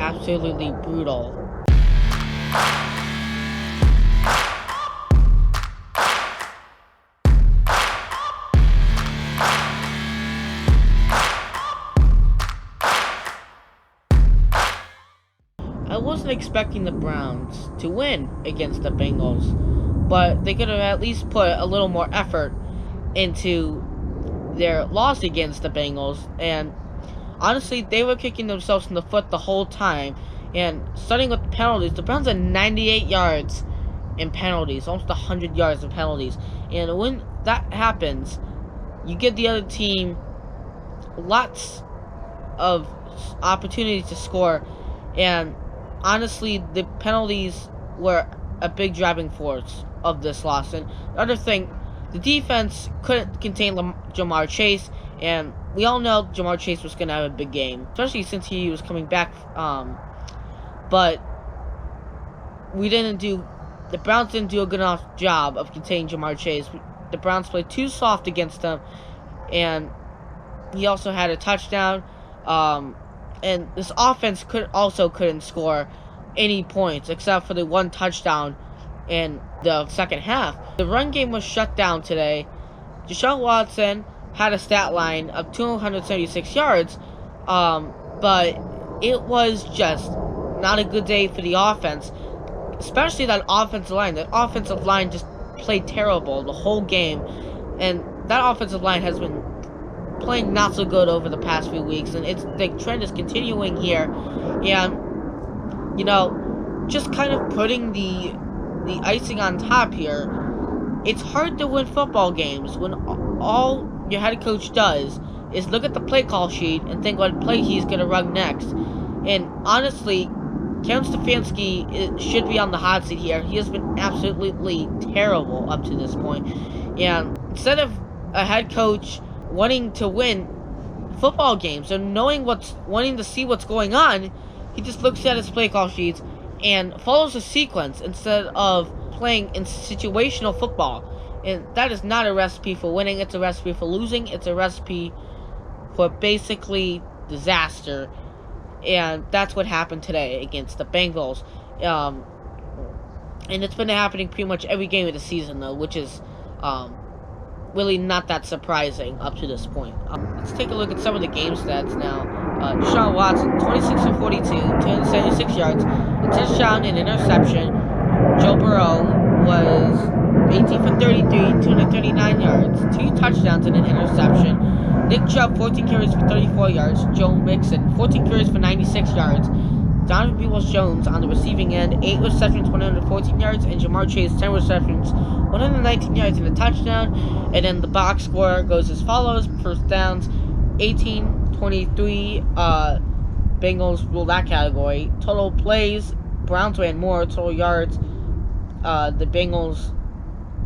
absolutely brutal. I wasn't expecting the Browns to win against the Bengals, but they could have at least put a little more effort into their loss against the Bengals, and honestly, they were kicking themselves in the foot the whole time. And starting with penalties, the Browns had 98 yards in penalties, almost 100 yards in penalties. And when that happens, you give the other team lots of opportunities to score. And honestly, the penalties were a big driving force of this loss. And the other thing, the defense couldn't contain Jamar Chase, and we all know Jamar Chase was going to have a big game, especially since he was coming back. But the Browns didn't do a good enough job of containing Jamar Chase. The Browns played too soft against him, and he also had a touchdown. And this offense couldn't score any points except for the one touchdown in the second half. The run game was shut down today. Deshaun Watson had a stat line of 276 yards, but it was just not a good day for the offense, especially that offensive line. That offensive line just played terrible the whole game, and that offensive line has been playing not so good over the past few weeks, and the trend is continuing here. And just kind of putting the icing on top here, it's hard to win football games when all your head coach does is look at the play call sheet and think what play he's going to run next. And honestly, Kevin Stefanski should be on the hot seat here. He has been absolutely terrible up to this point. And instead of a head coach wanting to win football games and wanting to see what's going on, he just looks at his play call sheets and follows a sequence instead of playing in situational football. And that is not a recipe for winning. It's a recipe for losing. It's a recipe for basically disaster. And that's what happened today against the Bengals. And it's been happening pretty much every game of the season, though, which is really not that surprising up to this point. Let's take a look at some of the game stats now. Deshaun Watson, 26 for 42, 276 yards, a touchdown and interception. Joe Burrow was 18 for 33, 239 yards, 2 touchdowns and an interception. Nick Chubb, 14 carries for 34 yards. Joe Mixon, 14 carries for 96 yards. Donovan Peoples-Jones on the receiving end, 8 receptions, 114 yards, and Jamar Chase, 10 receptions, 119 yards and a touchdown. And then the box score goes as follows: first downs, 18-23. Bengals rule that category. Total plays, Browns ran more. Total yards, the Bengals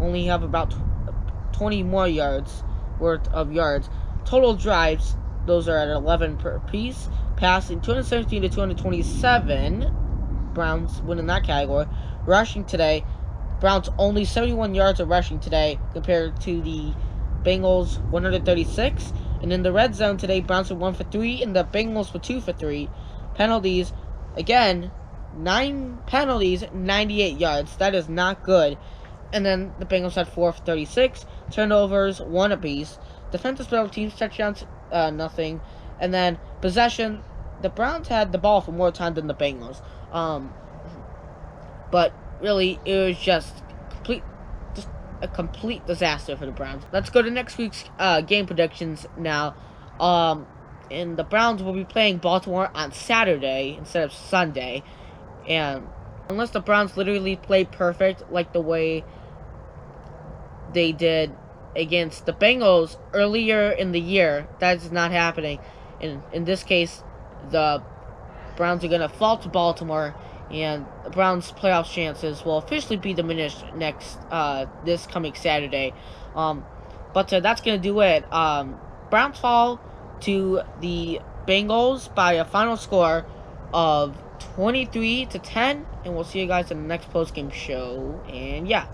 only have about 20 more yards worth of yards. Total drives, those are at 11 per piece. Passing, 217 to 227. Browns win in that category. Rushing today, Browns only 71 yards of rushing today compared to the Bengals 136. And in the red zone today, Browns were 1 for 3 and the Bengals were 2 for 3. Penalties, again, 9 penalties, 98 yards. That is not good. And then the Bengals had 4 for 36. Turnovers, 1 apiece. Defensive special teams touchdowns, nothing. And then possession, the Browns had the ball for more time than the Bengals. But really, it was just a complete disaster for the Browns. Let's go to next week's game predictions now. And the Browns will be playing Baltimore on Saturday instead of Sunday. And unless the Browns literally play perfect like the way they did against the Bengals earlier in the year, that is not happening. In this case, the Browns are going to fall to Baltimore, and the Browns' playoff chances will officially be diminished this coming Saturday. But that's going to do it. Browns fall to the Bengals by a final score of 23-10, and we'll see you guys in the next postgame show. And yeah.